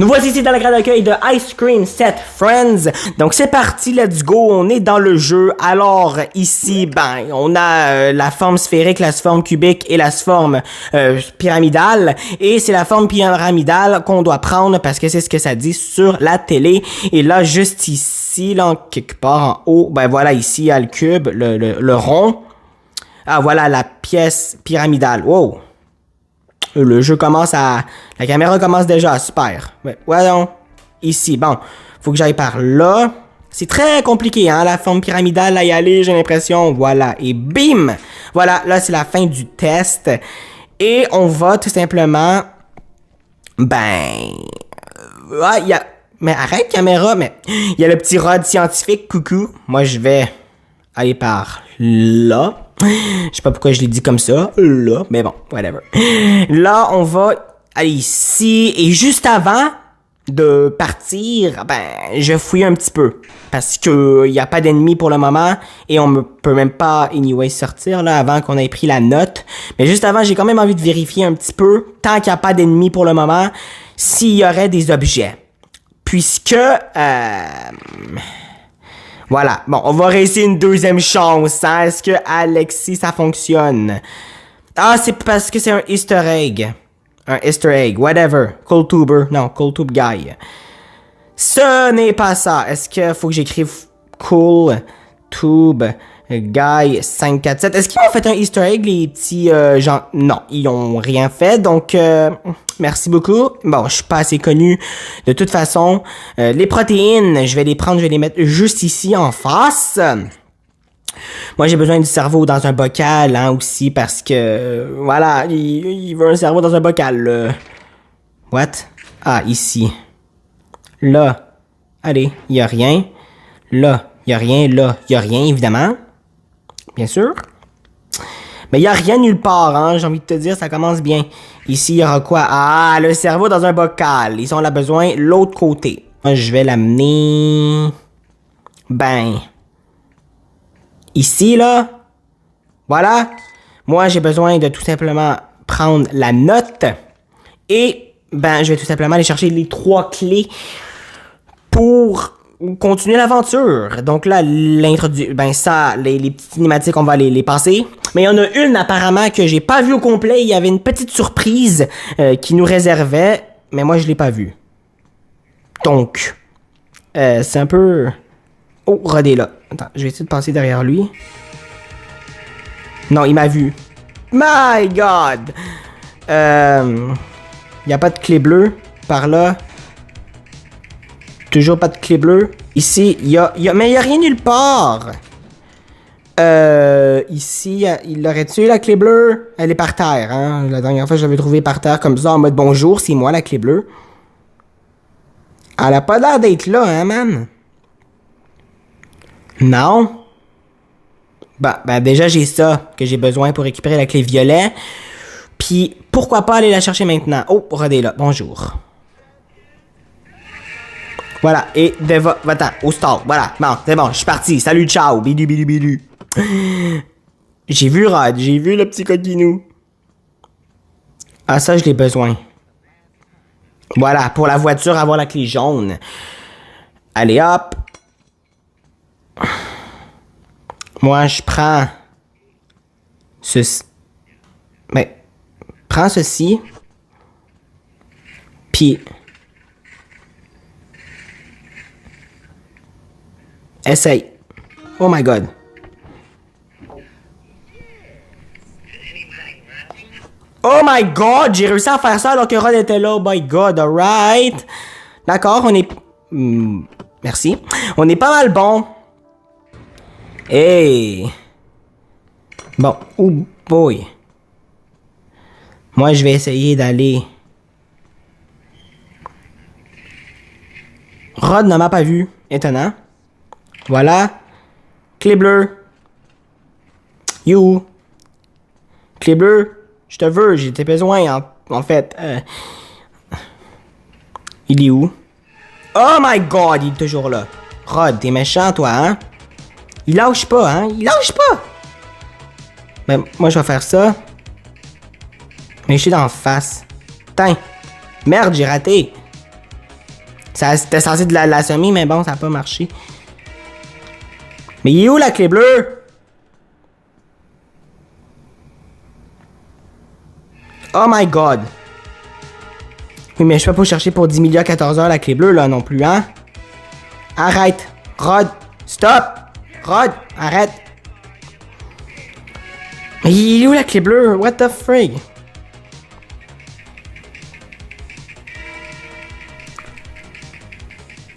Nous voici ici dans la grande accueil de Ice Cream Set Friends. Donc c'est parti, let's go, on est dans le jeu. Alors ici, ben, on a la forme sphérique, la forme cubique et la forme pyramidale. Et c'est la forme pyramidale qu'on doit prendre parce que c'est ce que ça dit sur la télé. Et là, juste ici, là, quelque part en haut, ben voilà, ici, il y a le cube, le rond. Ah, voilà la pièce pyramidale. Wow! Le jeu commence à... La caméra commence déjà, super. Ouais, donc, ici, bon, faut que j'aille par là. C'est très compliqué, hein, la forme pyramidale, à y aller, j'ai l'impression. Voilà, et bim! Voilà, là, c'est la fin du test. Et on va tout simplement... Ben... il y a... Mais arrête, caméra, mais... Il y a le petit rod scientifique, coucou. Moi, je vais aller par là. Je sais pas pourquoi je l'ai dit comme ça, là, mais bon, whatever. Là, on va aller ici, et juste avant de partir, ben, je fouille un petit peu, parce que y a pas d'ennemis pour le moment, et on peut même pas, anyway, sortir, là, avant qu'on ait pris la note. Mais juste avant, j'ai quand même envie de vérifier un petit peu, tant qu'il y a pas d'ennemis pour le moment, s'il y aurait des objets. Puisque, voilà. Bon, on va réessayer une deuxième chance, hein. Est-ce que Alexis, ça fonctionne? Ah, c'est parce que c'est un Easter egg. Un Easter egg, whatever. Cooltuber. Non, Cooltube Guy. Ce n'est pas ça. Est-ce que faut que j'écrive Cooltube Guy 547? Est-ce qu'ils ont fait un Easter egg, les petits gens? Non, ils ont rien fait, donc merci beaucoup. Bon, je suis pas assez connu de toute façon. Les protéines, je vais les prendre, je vais les mettre juste ici en face. Moi, j'ai besoin du cerveau dans un bocal, hein, aussi, parce que, voilà, il veut un cerveau dans un bocal. What? Ah, ici. Là. Allez, il y a rien. Là, il y a rien. Là, il y a rien, évidemment. Bien sûr. Mais il n'y a rien nulle part, hein, j'ai envie de te dire, ça commence bien. Ici, il y aura quoi? Ah, le cerveau dans un bocal. Ils ont là besoin l'autre côté. Moi, je vais l'amener... Ben... Ici, là. Voilà. Moi, j'ai besoin de tout simplement prendre la note. Et, ben, je vais tout simplement aller chercher les 3 clés pour... continuer l'aventure. Donc là, ben ça, les petites cinématiques, on va les passer. Mais il y en a une apparemment que j'ai pas vue au complet. Il y avait une petite surprise qui nous réservait, mais moi je l'ai pas vue. Donc, c'est un peu... Oh, Rod est là. Attends, je vais essayer de passer derrière lui. Non, il m'a vu. My God! Il y a pas de clé bleue par là. Toujours pas de clé bleue. Ici, mais il y a rien nulle part. Ici, il aurait tué la clé bleue. Elle est par terre, hein. La dernière fois, je l'avais trouvée par terre comme ça, en mode bonjour, c'est moi la clé bleue. Elle a pas l'air d'être là, hein, man. Non. Ben déjà, j'ai ça que j'ai besoin pour récupérer la clé violet. Puis, pourquoi pas aller la chercher maintenant? Oh, Rod est là. Bonjour. Voilà, et va-t'en, au start, voilà, bon, c'est bon, je suis parti, salut, ciao, bidu, bidu, bidu. J'ai vu Rod, j'ai vu le petit coquinou. Ah, ça, je l'ai besoin. Voilà, pour la voiture, avoir la clé jaune. Allez, hop. Moi, je prends... ceci. Mais, prends ceci. Puis... essaye. Oh my God. Oh my God, j'ai réussi à faire ça alors que Rod était là. Oh my God, alright. D'accord, on est... merci. On est pas mal bon. Hey. Bon, oh boy. Moi, je vais essayer d'aller... Rod ne m'a pas vu. Étonnant. Voilà. Clé bleue. You. Clé bleue. Je te veux, j'ai tes besoins en fait. Il est où? Oh my God, il est toujours là. Rod, t'es méchant toi, hein? Il lâche pas, hein? Il lâche pas! Ben, moi je vais faire ça. Mais je suis dans la face. Tain. Merde, j'ai raté. C'était censé de l'assommer, mais bon, ça a pas marché. Mais il est où la clé bleue? Oh my god. Oui, mais je peux pas chercher pour 10 millions à 14 heures la clé bleue, là, non plus, hein? Arrête. Rod. Stop. Rod. Arrête. Mais il est où la clé bleue? What the frig?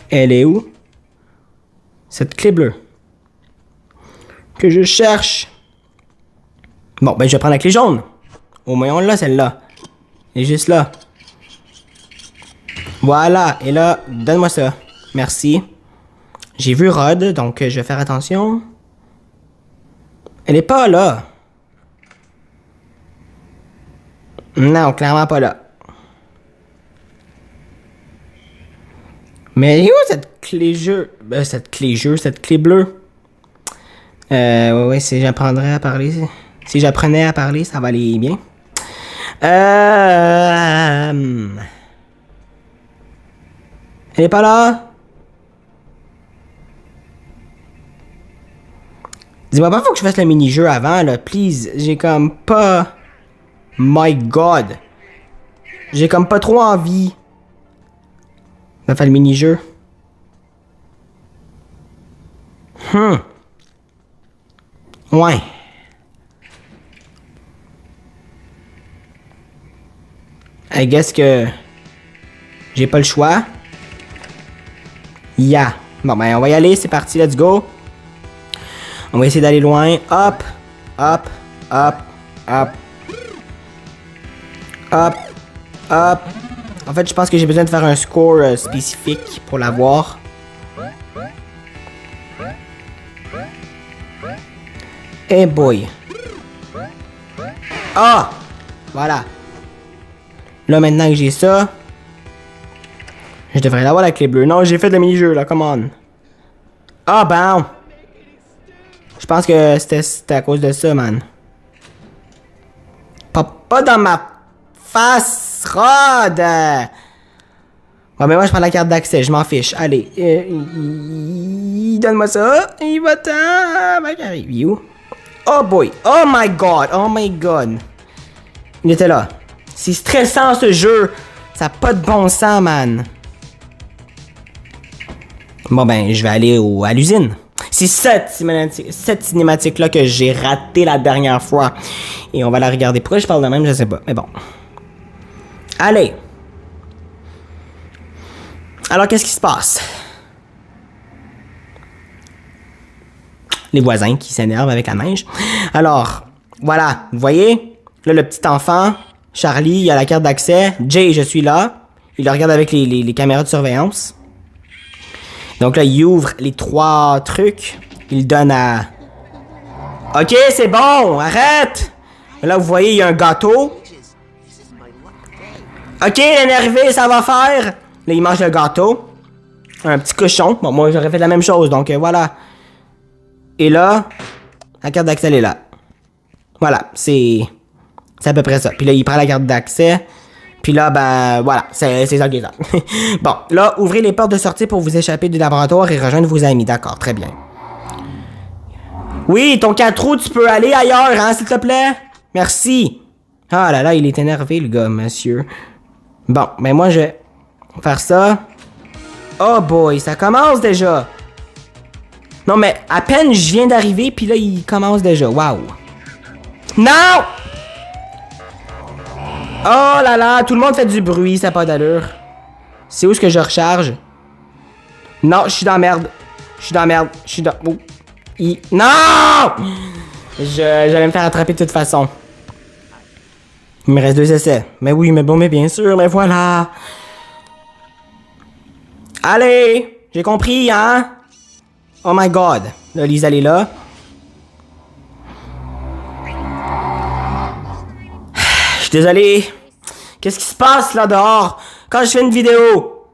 Elle est où? Cette clé bleue. Que je cherche. Bon, ben je vais prendre la clé jaune. Au moins on l'a, celle-là. Elle est juste là. Voilà. Et là, donne-moi ça. Merci. J'ai vu Rod, donc je vais faire attention. Elle est pas là. Non, clairement pas là. Mais elle est où cette clé jeu? Cette clé bleue. Ouais, si j'apprenais à parler. Si j'apprenais à parler, ça va aller bien. Elle est pas là? Dis-moi pas, faut que je fasse le mini-jeu avant, là, please. J'ai comme pas... My God. J'ai comme pas trop envie de faire le mini-jeu. Ouais. I guess que j'ai pas le choix. Yeah. Bon, ben, on va y aller. C'est parti. Let's go. On va essayer d'aller loin. Hop. Hop. Hop. Hop. Hop. Hop. En fait, je pense que j'ai besoin de faire un score spécifique pour l'avoir. Hey boy. Ah! Voilà. Là, maintenant que j'ai ça, je devrais l'avoir la clé bleue. Non, j'ai fait le mini-jeu, là. Come on. Ah, ben. Je pense que c'était à cause de ça, man. Pas dans ma face, Rod! Bon, mais moi, je prends la carte d'accès. Je m'en fiche. Allez. Donne-moi ça. Il va-t'en. Ben, arrive. Il est où? Oh boy. Oh my god. Oh my god. Il était là. C'est stressant, ce jeu. Ça n'a pas de bon sens, man. Bon, ben, je vais aller à l'usine. C'est cette cinématique-là que j'ai ratée la dernière fois. Et on va la regarder. Pourquoi je parle de même, je sais pas. Mais bon. Allez. Alors, qu'est-ce qui se passe? Les voisins qui s'énervent avec la neige. Alors, voilà. Vous voyez? Là, le petit enfant, Charlie, il a la carte d'accès. Jay, je suis là. Il le regarde avec les caméras de surveillance. Donc là, il ouvre les 3 trucs. Il donne à... Ok, c'est bon, arrête! Là, vous voyez, il y a un gâteau. Ok, énervé, ça va faire. Là, il mange le gâteau. Un petit cochon. Bon, moi, j'aurais fait la même chose, donc voilà. Et là, la carte d'accès, elle est là. Voilà, c'est à peu près ça. Puis là, il prend la carte d'accès. Puis là, ben, voilà, c'est ça qui est ça. Bon, là, ouvrez les portes de sortie pour vous échapper du laboratoire et rejoindre vos amis. D'accord, très bien. Oui, ton 4 roues, tu peux aller ailleurs, hein, s'il te plaît? Merci. Ah là là, il est énervé, le gars, monsieur. Bon, ben moi, je vais faire ça. Oh boy, ça commence déjà. Non, mais à peine je viens d'arriver, puis là, il commence déjà. Waouh. Non! Oh là là, tout le monde fait du bruit, ça n'a pas d'allure. C'est où est-ce que je recharge? Non, je suis dans la merde. Je suis dans la merde. Je suis dans... Oh. Non! J'allais me faire attraper de toute façon. Il me reste 2 essais. Mais oui, mais bon, mais bien sûr, mais voilà. Allez! J'ai compris, hein? Oh my god. Là, Lisa, elle est là. Je suis désolé. Qu'est-ce qui se passe là dehors? Quand je fais une vidéo?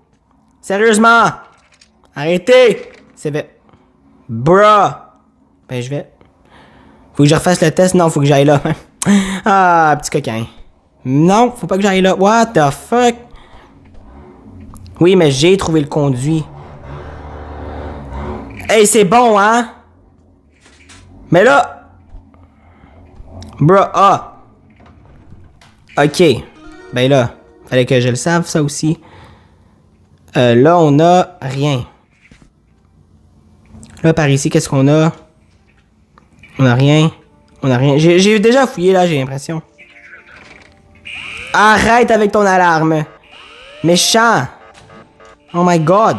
Sérieusement? Arrêtez! C'est vrai. Bruh! Ben, je vais... Faut que je refasse le test? Non, faut que j'aille là. Ah, petit coquin. Non, faut pas que j'aille là. What the fuck? Oui, mais j'ai trouvé le conduit. Hey, c'est bon, hein? Mais là... Bro, ah! Ok. Ben là, fallait que je le sache, ça aussi. Là, on a rien. Là, par ici, qu'est-ce qu'on a? On a rien. On a rien. J'ai déjà fouillé, là, j'ai l'impression. Arrête avec ton alarme. Méchant. Oh my god.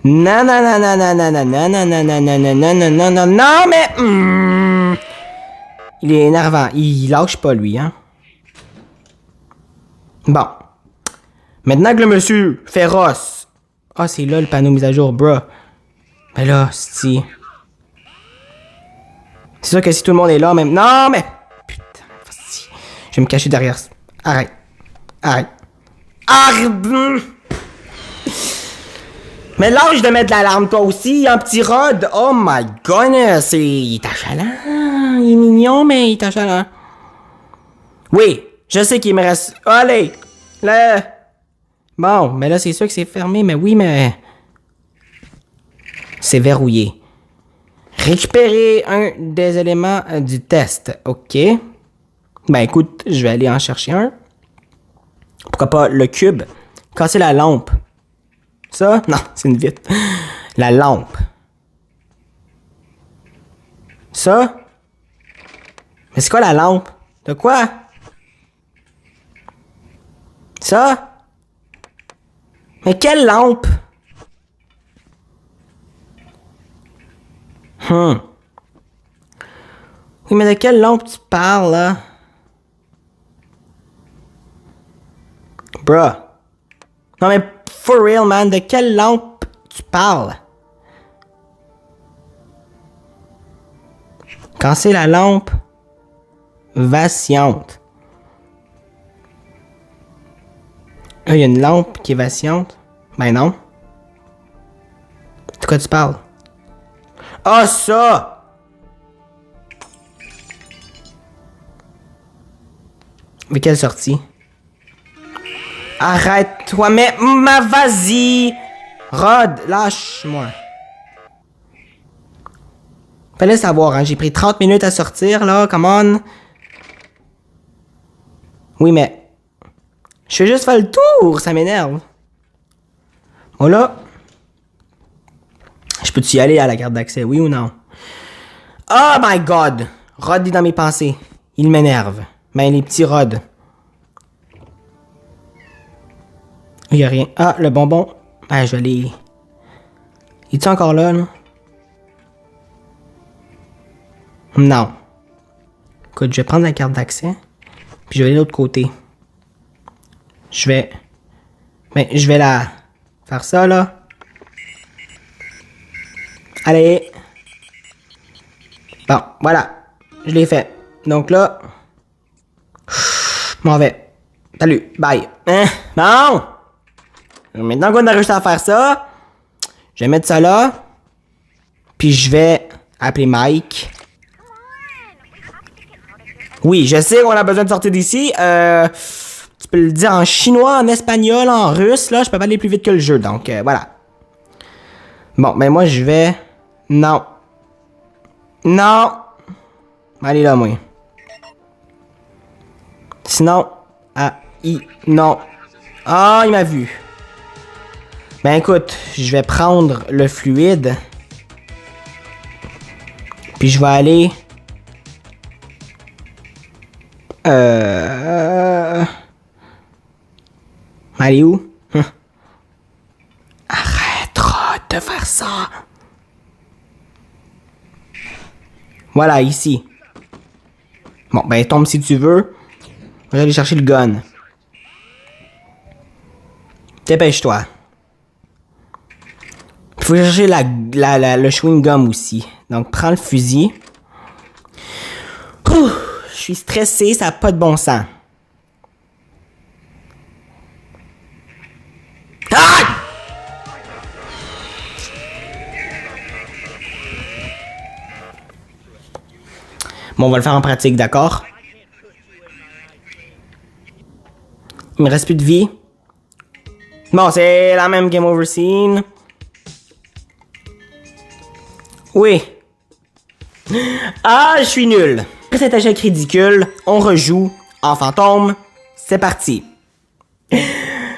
Non, non, non, non, non, non, non, non, non, non, non, non, non, non, non, non, non, non, mais... Il est énervant. Il lâche pas, lui, hein. Bon. Maintenant que le monsieur féroce... Ah, c'est là le panneau mise à jour, bro. Ben là, c'est sûr que si tout le monde est là, même... Non, mais... Putain, vas-y. Je vais me cacher derrière... Arrête. Arrête. Arrête. Mais lâche de mettre l'alarme, toi aussi, un petit Rod. Oh my goodness. Il est achalant. Il est mignon, mais il est achalant. Oui, je sais qu'il me reste... Allez. Là... Bon, mais là, c'est sûr que c'est fermé, mais oui, mais... C'est verrouillé. Récupérer un des éléments du test. OK. Ben, écoute, je vais aller en chercher un. Pourquoi pas le cube? Casser la lampe. Ça? Non, c'est une vitre. La lampe. Ça? Mais c'est quoi la lampe? De quoi? Ça? Mais quelle lampe? Oui, mais de quelle lampe tu parles, là? Bruh. Non, mais for real, man, de quelle lampe tu parles? Quand c'est la lampe vacillante. Là, il y a une lampe qui est vacillante. Ben non. De quoi tu parles? Ah, ça! Mais quelle sortie? Arrête-toi, mais vas-y! Rod, lâche-moi. Fallait savoir, hein, j'ai pris 30 minutes à sortir, là, come on. Oui, mais... Je fais juste faire le tour, ça m'énerve. Bon, là... Je peux-tu y aller à la carte d'accès, oui ou non? Oh my god! Rod est dans mes pensées. Il m'énerve. Ben, les petits Rod. Il y a rien. Ah, le bonbon. Ah, je vais aller... Es-tu encore là, là? Non. Écoute, je vais prendre la carte d'accès. Puis je vais aller de l'autre côté. Je vais... Ben, je vais la... Faire ça, là. Allez. Bon, voilà. Je l'ai fait. Donc là... Je m'en vais. Salut. Bye. Hein? Bon! Maintenant qu'on a réussi à faire ça, je vais mettre ça là. Puis je vais appeler Mike. Oui, je sais qu'on a besoin de sortir d'ici. Tu peux le dire en chinois, en espagnol, en russe. Là, je peux pas aller plus vite que le jeu. Donc, voilà. Bon, ben moi, je vais... Non. Non. Allez là, moi. Sinon... Ah, non. Ah, il m'a vu. Ben écoute, je vais prendre le fluide. Puis je vais aller... Aller où? Arrête de faire ça. Voilà, ici. Bon, ben tombe si tu veux. Je vais aller chercher le gun. Dépêche-toi. Il faut chercher le chewing-gum aussi. Donc, prends le fusil. Ouh, je suis stressé, ça n'a pas de bon sens. Ah! Bon, on va le faire en pratique, d'accord? Il me reste plus de vie. Bon, c'est la même game over scene. Oui. Ah, je suis nul. Après cet échec ridicule, on rejoue en fantôme. C'est parti. Je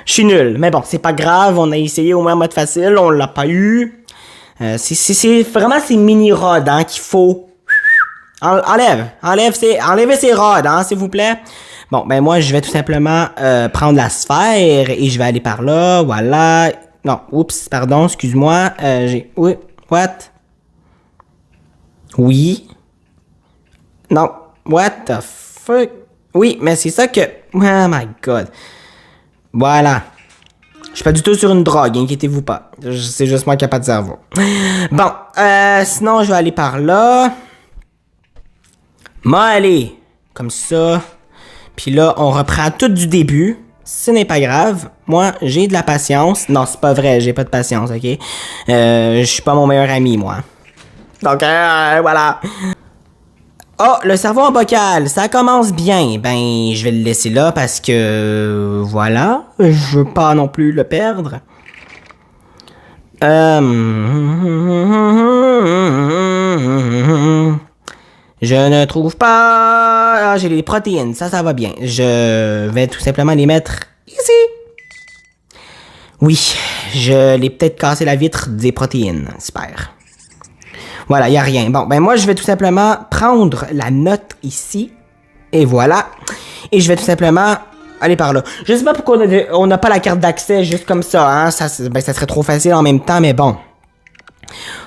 suis nul. Mais bon, c'est pas grave. On a essayé au moins en mode facile. On l'a pas eu. C'est vraiment ces mini-rods hein, qu'il faut. Enlevez ces rods, hein, s'il vous plaît. Bon, ben moi, je vais tout simplement prendre la sphère et je vais aller par là. Voilà. Non, oups, pardon, excuse-moi. Oui, what? Oui. Non, what the fuck? Oui, mais c'est ça que... Oh my god. Voilà. Je suis pas du tout sur une drogue, inquiétez-vous pas. C'est juste moi qui a pas de cerveau. Bon, sinon, je vais aller par là. Moi, allez. Comme ça. Puis là, on reprend tout du début. Ce n'est pas grave. Moi, j'ai de la patience. Non, c'est pas vrai, j'ai pas de patience, ok? Je suis pas mon meilleur ami, moi. Donc, voilà. Oh, le cerveau en bocal, ça commence bien. Ben, je vais le laisser là parce que... voilà. Je veux pas non plus le perdre. Je ne trouve pas... Ah, j'ai les protéines, ça va bien. Je vais tout simplement les mettre ici. Oui, je l'ai peut-être cassé la vitre des protéines. Super. Voilà, il n'y a rien. Bon, ben moi, je vais tout simplement prendre la note ici. Et voilà. Et je vais tout simplement aller par là. Je sais pas pourquoi on n'a pas la carte d'accès juste comme ça, hein. Ça serait trop facile en même temps, mais bon.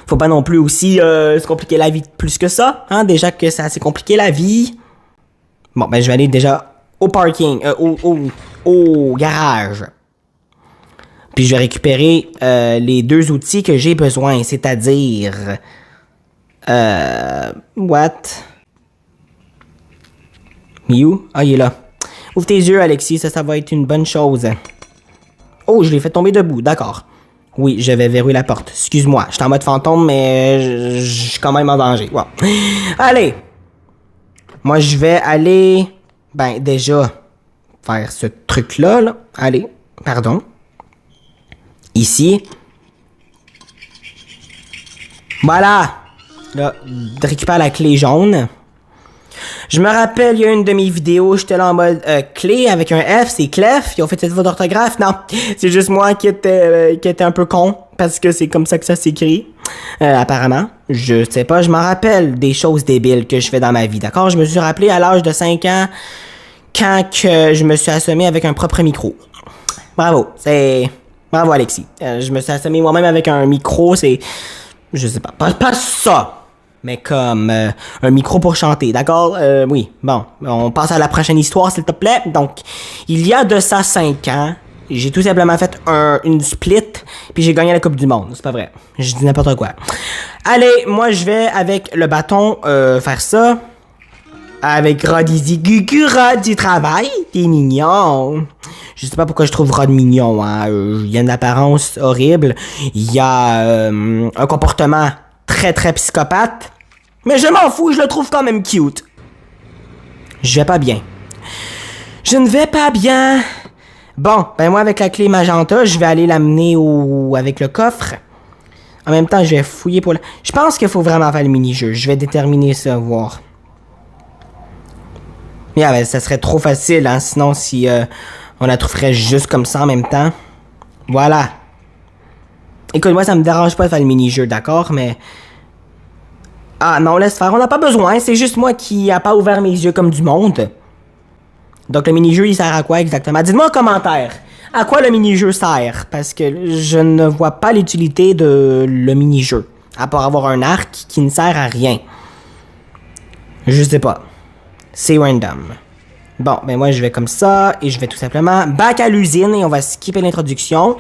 Faut pas non plus aussi se compliquer la vie plus que ça, hein. Déjà que c'est assez compliqué la vie. Bon, ben je vais aller déjà au parking, au garage. Puis je vais récupérer les deux outils que j'ai besoin, c'est-à-dire... what? You? Ah, il est là. Ouvre tes yeux, Alexis, ça va être une bonne chose. Oh, je l'ai fait tomber debout, d'accord. Oui, je vais verrouiller la porte. Excuse-moi, je suis en mode fantôme, mais je suis quand même en danger. Wow. Allez! Moi, je vais aller... Ben, déjà, faire ce truc-là, là. Allez, pardon. Ici. Voilà! Là, récupère la clé jaune. Je me rappelle, il y a une de mes vidéos, j'étais là en mode clé avec un F, c'est Clef. Ils ont fait cette faute d'orthographe. Non, c'est juste moi qui était un peu con. Parce que c'est comme ça que ça s'écrit. Apparemment. Je sais pas, je m'en rappelle des choses débiles que je fais dans ma vie, d'accord? Je me suis rappelé à l'âge de 5 ans quand que je me suis assommé avec un propre micro. Bravo, bravo Alexis. Je me suis assommé moi-même avec un micro, c'est... Je sais pas ça! Mais comme un micro pour chanter, d'accord? Oui, bon, on passe à la prochaine histoire, s'il te plaît. Donc, il y a de ça 5 ans, j'ai tout simplement fait une split, puis j'ai gagné la Coupe du Monde. C'est pas vrai, je dis n'importe quoi. Allez, moi je vais avec le bâton faire ça. Avec Rod, il dit « Gugu, Rod, tu travailles? T'es mignon! » Je sais pas pourquoi je trouve Rod mignon, hein. Il y a une apparence horrible. Il y a un comportement très très psychopathe. Mais je m'en fous, je le trouve quand même cute. Je vais pas bien. Je ne vais pas bien. Bon, ben moi avec la clé magenta, je vais aller l'amener avec le coffre. En même temps, je vais fouiller pour Je pense qu'il faut vraiment faire le mini-jeu. Je vais déterminer ça, voir. Yeah, ben, ça serait trop facile, hein, sinon si on la trouverait juste comme ça en même temps. Voilà. Écoute, moi, ça me dérange pas de faire le mini-jeu, d'accord, mais... Ah, non, laisse faire, on n'a pas besoin, c'est juste moi qui a pas ouvert mes yeux comme du monde. Donc, le mini-jeu, il sert à quoi exactement? Dites-moi en commentaire, à quoi le mini-jeu sert? Parce que je ne vois pas l'utilité de le mini-jeu, à part avoir un arc qui ne sert à rien. Je sais pas. C'est random. Bon, ben moi je vais comme ça et je vais tout simplement back à l'usine et on va skipper l'introduction.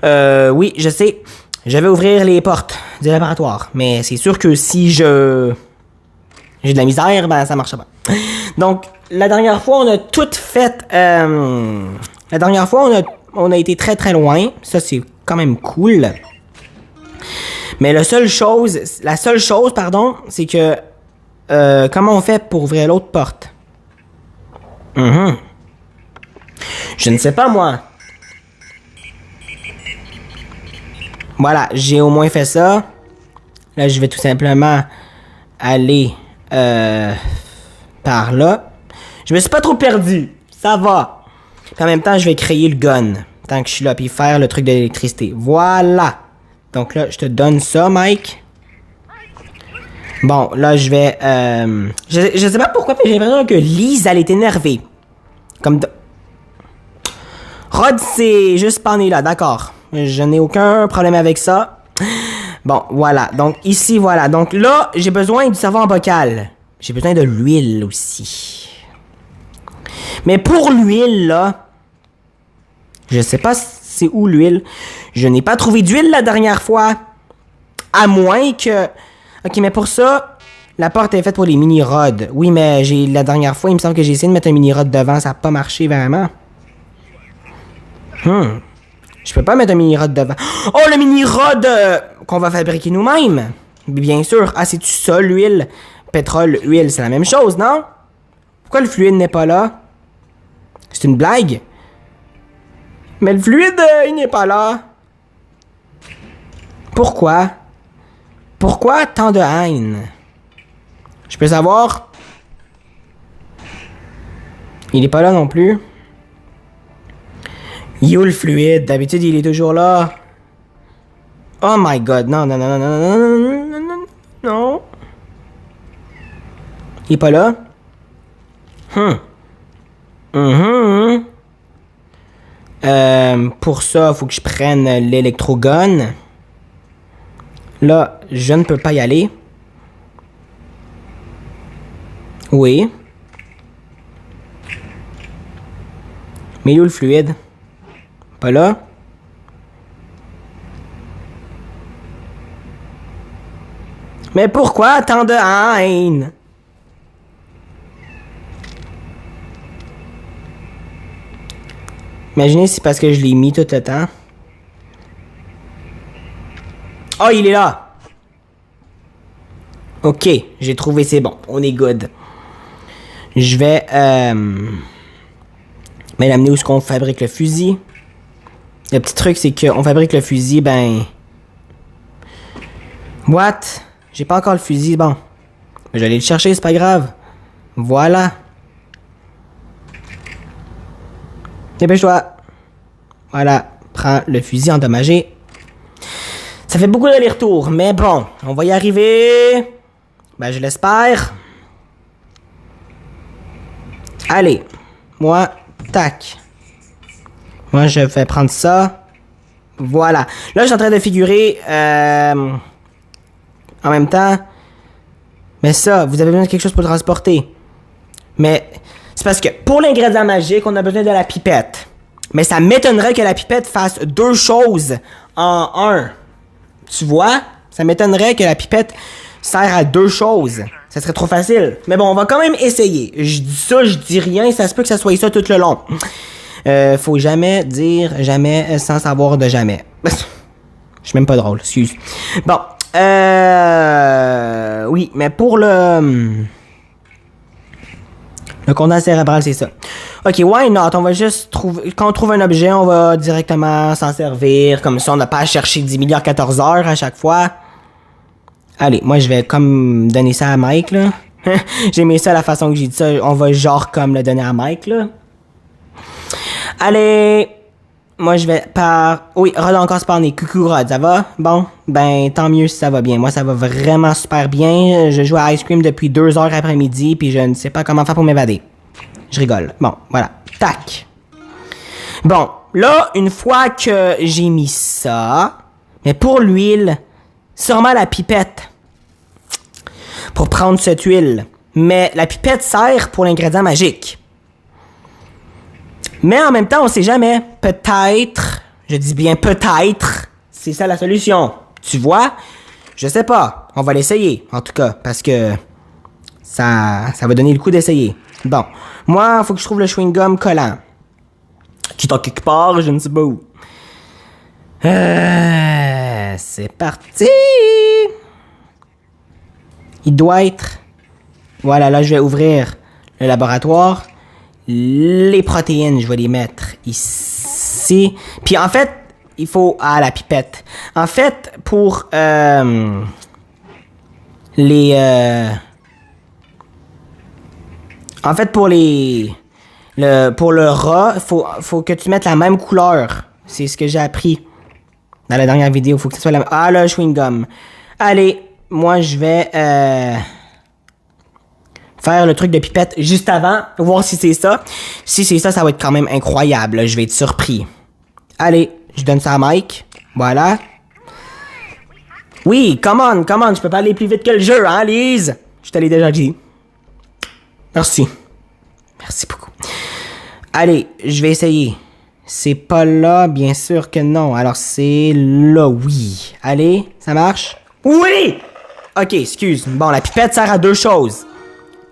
Oui, je sais, je vais ouvrir les portes du laboratoire, mais c'est sûr que si j'ai de la misère, ben ça marche pas. Donc, la dernière fois, on a tout fait... la dernière fois, on a été très très loin. Ça, c'est quand même cool. Mais la seule chose, pardon, c'est que... comment on fait pour ouvrir l'autre porte? Je ne sais pas, moi. Voilà, j'ai au moins fait ça. Là, je vais tout simplement aller par là. Je me suis pas trop perdu. Ça va. Puis en même temps, je vais créer le gun. Tant que je suis là, puis faire le truc de l'électricité. Voilà. Donc là, je te donne ça, Mike. Bon, là, je vais... je sais pas pourquoi, mais j'ai l'impression que Lise, elle est énervée. Comme... Rod, c'est juste spawné là, d'accord. Je n'ai aucun problème avec ça. Bon, voilà. Donc, ici, voilà. Donc là, j'ai besoin du savon en bocal. J'ai besoin de l'huile aussi. Mais pour l'huile, là... Je sais pas c'est où l'huile. Je n'ai pas trouvé d'huile la dernière fois. À moins que... Ok, mais pour ça, la porte est faite pour les mini-rods. Oui, mais la dernière fois, il me semble que j'ai essayé de mettre un mini-rod devant. Ça n'a pas marché vraiment. Je peux pas mettre un mini-rod devant. Oh, le mini-rod qu'on va fabriquer nous-mêmes. Bien sûr. Ah, c'est-tu ça, l'huile? Pétrole, huile, c'est la même chose, non? Pourquoi le fluide n'est pas là? C'est une blague? Mais le fluide, il n'est pas là. Pourquoi? Pourquoi tant de haine? Je peux savoir? Il est pas là non plus. Yo le fluide, d'habitude il est toujours là. Oh my god, non, non, non, non, non, non, non, non, non, non. Il est pas là? Pour ça, faut que je prenne l'électrogun. Là, je ne peux pas y aller. Oui. Mais où le fluide? Pas là? Mais pourquoi tant de haine? Imaginez si c'est parce que je l'ai mis tout le temps. Oh, il est là! Ok, j'ai trouvé, c'est bon. On est good. Je vais l'amener où est-ce qu'on fabrique le fusil. Le petit truc, c'est qu'on fabrique le fusil, ben... What? J'ai pas encore le fusil, bon. Je vais aller le chercher, c'est pas grave. Voilà. Dépêche-toi. Voilà, prends le fusil endommagé. Ça fait beaucoup d'aller-retour, mais bon, on va y arriver. Ben, je l'espère. Allez. Moi, tac. Moi, je vais prendre ça. Voilà. Là, je suis en train de figurer en même temps. Mais ça, vous avez besoin de quelque chose pour le transporter. Mais c'est parce que pour l'ingrédient magique, on a besoin de la pipette. Mais ça m'étonnerait que la pipette fasse deux choses en un. Tu vois? Ça m'étonnerait que la pipette sert à deux choses. Ça serait trop facile. Mais bon, on va quand même essayer. Je dis ça, je dis rien. Ça se peut que ça soit ça tout le long. Faut jamais dire jamais sans savoir de jamais. Je suis même pas drôle, excuse. Bon. Oui, mais pour le condensé cérébral, c'est ça. Ok, why not? On va juste trouver... Quand on trouve un objet, on va directement s'en servir. Comme ça, on n'a pas à chercher 10 milliards 14 heures à chaque fois. Allez, moi, je vais comme donner ça à Mike, là. J'ai aimé ça la façon que j'ai dit ça. On va genre comme le donner à Mike, là. Allez! Moi, je vais par... Oui, Rod a encore spawné. Coucou, Rod, ça va? Bon, ben, tant mieux si ça va bien. Moi, ça va vraiment super bien. Je joue à Ice Cream depuis 2 heures après-midi, puis je ne sais pas comment faire pour m'évader. Je rigole. Bon, voilà. Tac. Bon, là, une fois que j'ai mis ça... Mais pour l'huile, sûrement la pipette. Pour prendre cette huile. Mais la pipette sert pour l'ingrédient magique. Mais en même temps, on sait jamais. Peut-être, je dis bien peut-être, c'est ça la solution. Tu vois? Je sais pas. On va l'essayer, en tout cas, parce que ça va donner le coup d'essayer. Bon. Moi, il faut que je trouve le chewing-gum collant. Qui est en quelque part, je ne sais pas où. C'est parti! Il doit être... Voilà, là, je vais ouvrir le laboratoire. Les protéines, je vais les mettre ici. Puis en fait, il faut... Ah, la pipette. En fait, pour En fait, pour pour le rat, faut que tu mettes la même couleur. C'est ce que j'ai appris dans la dernière vidéo. Faut que ce soit la même... Ah, le chewing-gum. Allez, moi, je vais faire le truc de pipette juste avant, voir si c'est ça. Si c'est ça, ça va être quand même incroyable. Je vais être surpris. Allez, je donne ça à Mike. Voilà. Oui, come on, je peux pas aller plus vite que le jeu, hein, Lise? Je te l'ai déjà dit. Merci. Merci beaucoup. Allez, je vais essayer. C'est pas là, bien sûr que non. Alors, c'est là, oui. Allez, ça marche? Oui! Ok, excuse. Bon, la pipette sert à deux choses.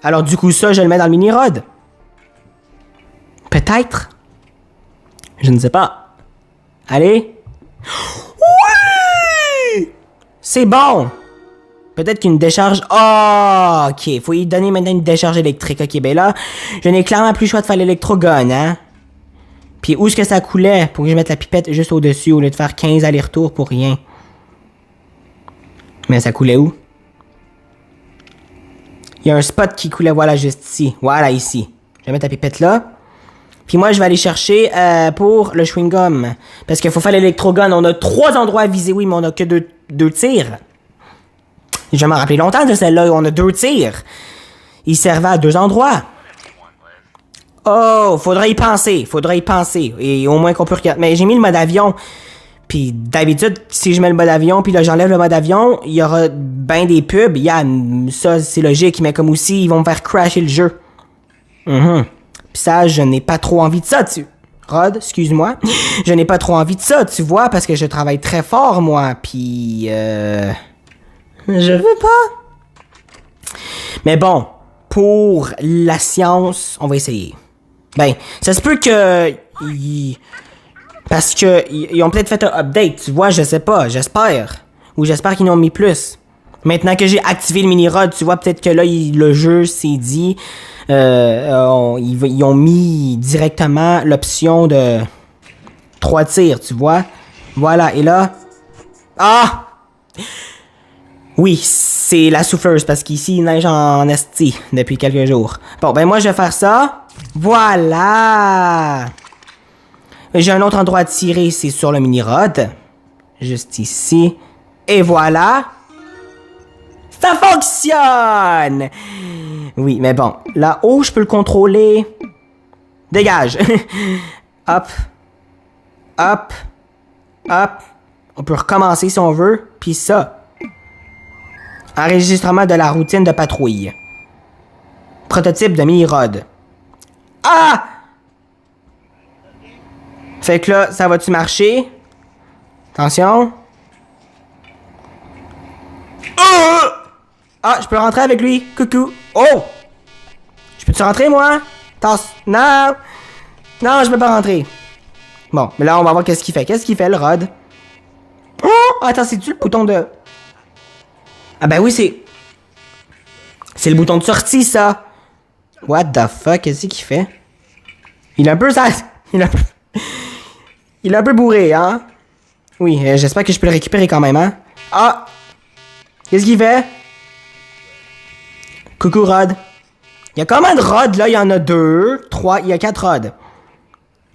Alors, du coup, ça, je le mets dans le mini-rod. Peut-être. Je ne sais pas. Allez. Oui! C'est bon. Peut-être qu'une décharge... Oh, ok. Faut y donner maintenant une décharge électrique. Ok, ben là, je n'ai clairement plus le choix de faire l'électrogun, hein. Puis où est-ce que ça coulait pour que je mette la pipette juste au-dessus au lieu de faire 15 allers-retours pour rien? Mais ça coulait où? Il y a un spot qui coulait, voilà, juste ici. Voilà, ici. Je vais mettre la pipette là. Puis moi, je vais aller chercher pour le chewing-gum. Parce qu'il faut faire l'électrogun. On a 3 endroits à viser, oui, mais on a que deux tirs. Je vais m'en rappeler longtemps de celle-là. On a 2 tirs. Il servait à 2 endroits. Oh, faudrait y penser. Et au moins qu'on peut regarder. Mais j'ai mis le mode avion. Puis d'habitude, si je mets le mode avion, puis là j'enlève le mode avion, il y aura ben des pubs. Ça, c'est logique. Mais comme aussi, ils vont me faire crasher le jeu. Puis ça, je n'ai pas trop envie de ça, Rod, excuse-moi. Je n'ai pas trop envie de ça, tu vois, parce que je travaille très fort, moi. Puis, je veux pas. Mais bon, pour la science, on va essayer. Ben, ça se peut que... Parce que ils ont peut-être fait un update, tu vois, je sais pas, j'espère. Ou j'espère qu'ils en ont mis plus. Maintenant que j'ai activé le mini-rod, tu vois, peut-être que là, le jeu s'est dit... ils ont mis directement l'option de 3 tirs, tu vois. Voilà, et là... Ah! Oui, c'est la souffleuse, parce qu'ici, il neige en esti depuis quelques jours. Bon, ben moi, je vais faire ça. Voilà! J'ai un autre endroit à tirer, c'est sur le mini-rod. Juste ici. Et voilà! Ça fonctionne! Oui, mais bon. Là-haut, je peux le contrôler. Dégage! Hop. Hop. Hop. On peut recommencer si on veut. Puis ça. Enregistrement de la routine de patrouille. Prototype de mini-rod. Ah! Fait que là, ça va-tu marcher? Attention. Ah, je peux rentrer avec lui. Coucou. Oh! Je peux-tu rentrer, moi? Non! Non, je peux pas rentrer. Bon, mais là, on va voir qu'est-ce qu'il fait. Qu'est-ce qu'il fait, le Rod? Oh! Attends, c'est-tu le bouton de... Ah ben oui, c'est... C'est le bouton de sortie, ça. What the fuck? Qu'est-ce qu'il fait? Il est un peu... Il est un peu bourré, hein? Oui, j'espère que je peux le récupérer quand même, hein? Ah! Qu'est-ce qu'il fait? Coucou, Rod. Il y a combien de rods, là? Il y en a 2, 3, il y a 4 rods.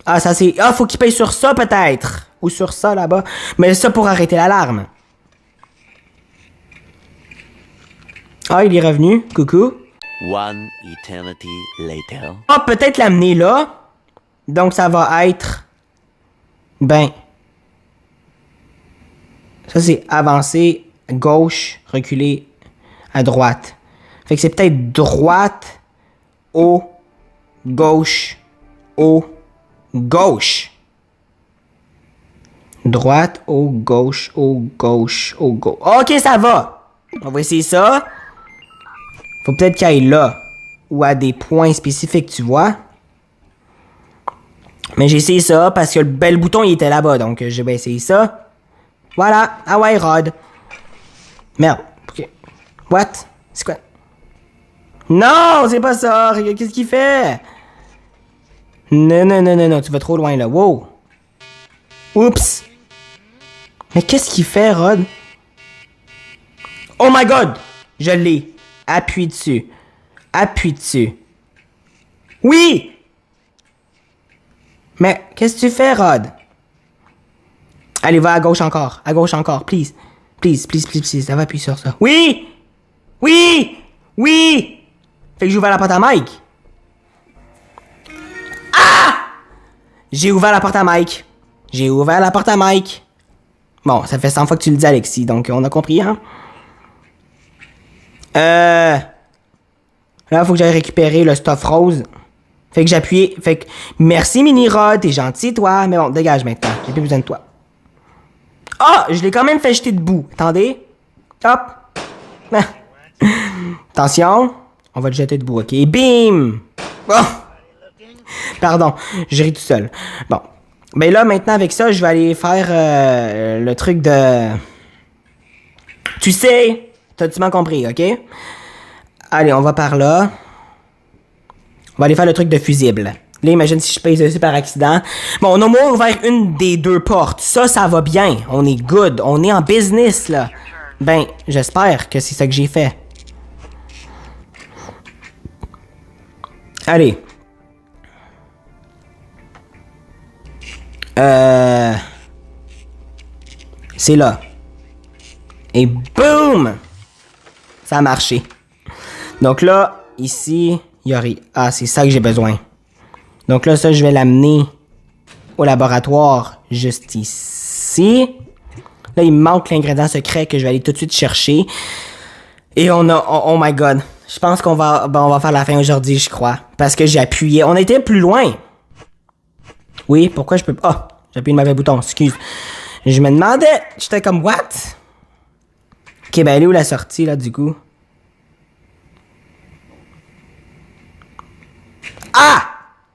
Ah, ça c'est... Ah, faut qu'il paye sur ça, peut-être. Ou sur ça, là-bas. Mais ça pour arrêter l'alarme. Ah, il est revenu. Coucou. One eternity later. Ah, peut-être l'amener là. Donc, ça va être... Ben... Ça, c'est avancer, gauche, reculer, à droite. Fait que c'est peut-être droite, haut, gauche, haut, gauche. Droite, haut, gauche, haut, gauche, haut, gauche. Ok, ça va. On va essayer ça. Faut peut-être qu'il aille là. Ou à des points spécifiques, tu vois. Mais j'ai essayé ça parce que le bouton, il était là-bas. Donc, je vais essayer ça. Voilà. Ah ouais, Rod. Merde. Ok. What? C'est quoi? Non, c'est pas ça. Qu'est-ce qu'il fait? Non. Tu vas trop loin, là. Wow. Oups. Mais qu'est-ce qu'il fait, Rod? Oh my God! Je l'ai. Appuie dessus. Appuie dessus. Oui! Mais qu'est-ce que tu fais, Rod? Allez, va à gauche encore. À gauche encore, please. Please, please, please, please. Ça va appuyer sur ça. Oui! Oui! Oui! Fait que j'ai ouvert la porte à Mike. Ah! J'ai ouvert la porte à Mike. J'ai ouvert la porte à Mike. Bon, ça fait 100 fois que tu le dis, Alexis, donc on a compris, hein? Là, faut que j'aille récupérer le stuff rose. Fait que j'ai appuyé. Fait que, merci, Mini-Rod, t'es gentil, toi. Mais bon, dégage maintenant. J'ai plus besoin de toi. Ah! Je l'ai quand même fait jeter debout. Attendez. Hop. Attention. On va le jeter debout, ok? Bim! Oh! Pardon, je ris tout seul. Bon. Ben là, maintenant, avec ça, je vais aller faire le truc de... Tu sais, t'as-tu m'as compris, ok? Allez, on va par là. On va aller faire le truc de fusible. Là, imagine si je pèse dessus par accident. Bon, on a au moins ouvert une des deux portes. Ça va bien. On est good. On est en business, là. Ben, j'espère que c'est ça que j'ai fait. Allez. C'est là. Et boum! Ça a marché. Donc là, ici, il y aurait... Ah, c'est ça que j'ai besoin. Donc là, ça, je vais l'amener au laboratoire juste ici. Là, il me manque l'ingrédient secret que je vais aller tout de suite chercher. Et on a... Oh my God. Je pense qu'on va... Ben, on va faire la fin aujourd'hui, je crois. Parce que j'ai appuyé. On était plus loin. Oui, pourquoi je peux... Ah, j'ai appuyé le mauvais bouton, excuse. Je me demandais... J'étais comme, what? Ok, ben elle est où la sortie, là, du coup? Ah!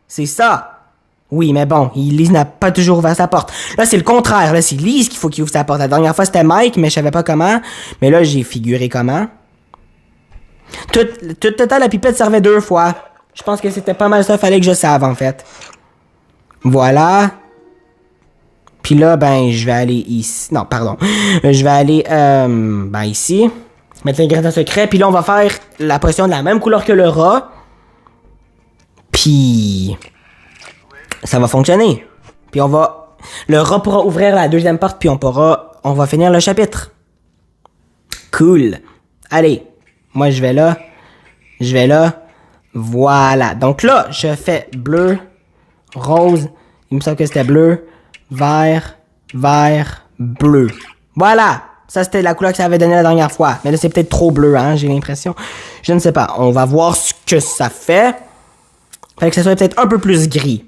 C'est ça! Oui, mais bon, Lise n'a pas toujours ouvert sa porte. Là, c'est le contraire. Là, c'est Lise qu'il faut qu'il ouvre sa porte. La dernière fois, c'était Mike, mais je savais pas comment. Mais là, j'ai figuré comment. Tout total, la pipette servait 2 fois. Je pense que c'était pas mal ça. Fallait que je save, en fait. Voilà. Puis là, ben, je vais aller ici. Non, pardon. Je vais aller, ben, ici. Mettre l'ingrédient secret. Puis là, on va faire la potion de la même couleur que le rat. Puis... ça va fonctionner. Puis on va... Le rat pourra ouvrir la deuxième porte, puis on va finir le chapitre. Cool. Allez. Moi, je vais là. Je vais là. Voilà. Donc là, je fais bleu, rose. Il me semble que c'était bleu, vert, bleu. Voilà. Ça, c'était la couleur que ça avait donné la dernière fois. Mais là, c'est peut-être trop bleu, hein, j'ai l'impression. Je ne sais pas. On va voir ce que ça fait. Fait que ça soit peut-être un peu plus gris.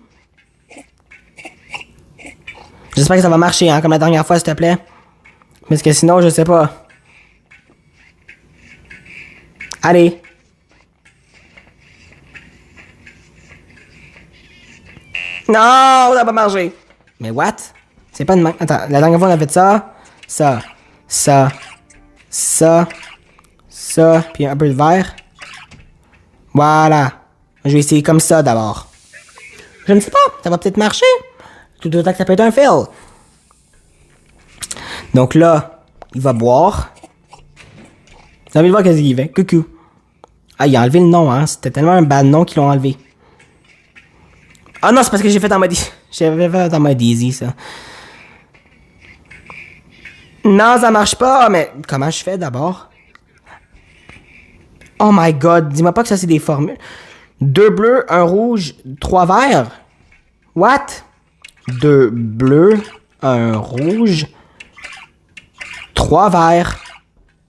J'espère que ça va marcher, hein, comme la dernière fois, s'il te plaît. Parce que sinon, je sais pas. Allez. Non, ça va pas marcher. Mais what? C'est pas une main. Attends, la dernière fois, on a fait ça. Ça, puis un peu de vert. Voilà. Je vais essayer comme ça d'abord. Je ne sais pas, ça va peut-être marcher. Tout autant que ça peut être un fail. Donc là, il va boire. Vous avez envie de voir qu'est-ce qu'il fait. Coucou. Ah, il a enlevé le nom, hein. C'était tellement un bad nom qu'ils l'ont enlevé. Ah non, c'est parce que j'ai fait en mode... J'avais fait en mode easy, ça. Non, ça marche pas, mais comment je fais d'abord? Oh my God, dis-moi pas que ça c'est des formules. 2 bleus, 1 rouge, 3 verts. What? 2 bleus, 1 rouge, 3 verts.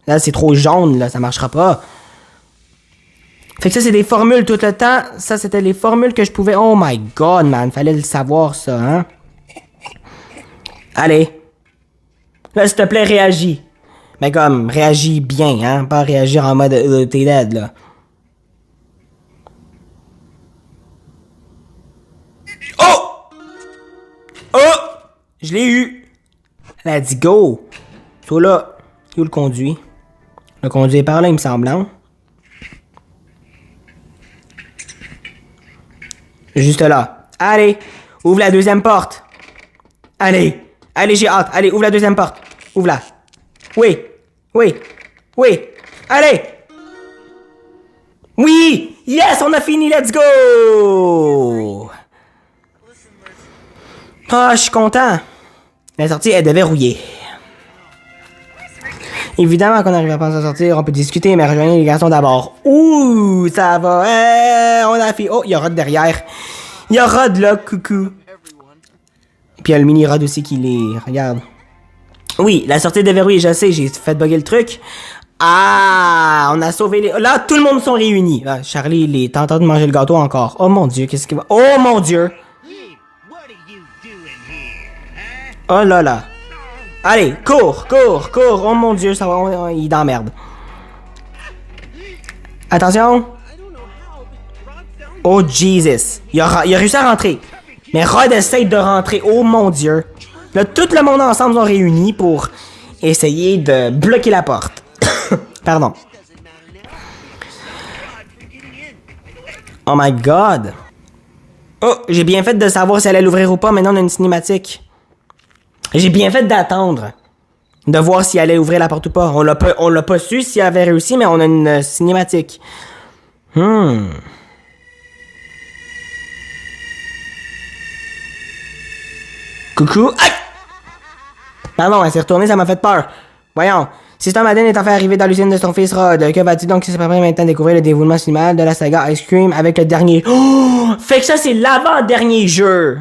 Là, c'est trop jaune, là, ça marchera pas. Fait que ça, c'est des formules tout le temps. Ça, c'était les formules que je pouvais... Oh my God, man, fallait le savoir, ça, hein? Allez. Là, s'il te plaît, réagis. Mais comme, réagis bien, hein? Pas réagir en mode t'es dead, là. Oh! Oh! Je l'ai eu! Elle a dit go! Toi là, où le conduit? Le conduit est par là, il me semble, hein? Juste là. Allez! Ouvre la deuxième porte! Allez! Allez, j'ai hâte! Allez, ouvre la deuxième porte! Ouvre-la. Oui. Oui. Oui. Allez. Oui! Yes, on a fini, let's go! Ah, je suis content. La sortie est déverrouillée. Évidemment qu'on n'arrive pas à s'en sortir, on peut discuter, mais rejoignez les garçons d'abord. Ouh, ça va. On a fait. Oh, il y a Rod derrière. Il y a Rod là, coucou. Puis il y a le mini Rod aussi qui l'est. Regarde. Oui, la sortie est déverrouillée, je sais, j'ai fait bugger le truc. Ah, on a sauvé les... Là, tout le monde sont réunis. Ah, Charlie, il est en train de manger le gâteau encore. Oh mon Dieu, qu'est-ce qu'il va... Oh mon Dieu! Oh là là. Allez, cours, cours, cours. Oh mon Dieu, ça va, il est dans la merde. Attention. Oh Jesus. Il a réussi à rentrer. Mais Rod essaye de rentrer. Oh mon Dieu. Là, tout le monde ensemble sont réunis pour essayer de bloquer la porte. Pardon. Oh my God. Oh, j'ai bien fait de savoir si elle allait l'ouvrir ou pas. Maintenant, on a une cinématique. J'ai bien fait d'attendre. De voir si elle allait ouvrir la porte ou pas. On l'a pas su si elle avait réussi, mais on a une cinématique. Coucou. Aïe! Pardon, elle s'est retournée, ça m'a fait peur. Voyons. Sister Madeleine est enfin arrivée dans l'usine de son fils Rod. Que vas-tu donc si c'est pas prêt maintenant de découvrir le dévouement cinémal de la saga Ice Cream avec le dernier... Oh! Fait que ça, c'est l'avant-dernier jeu.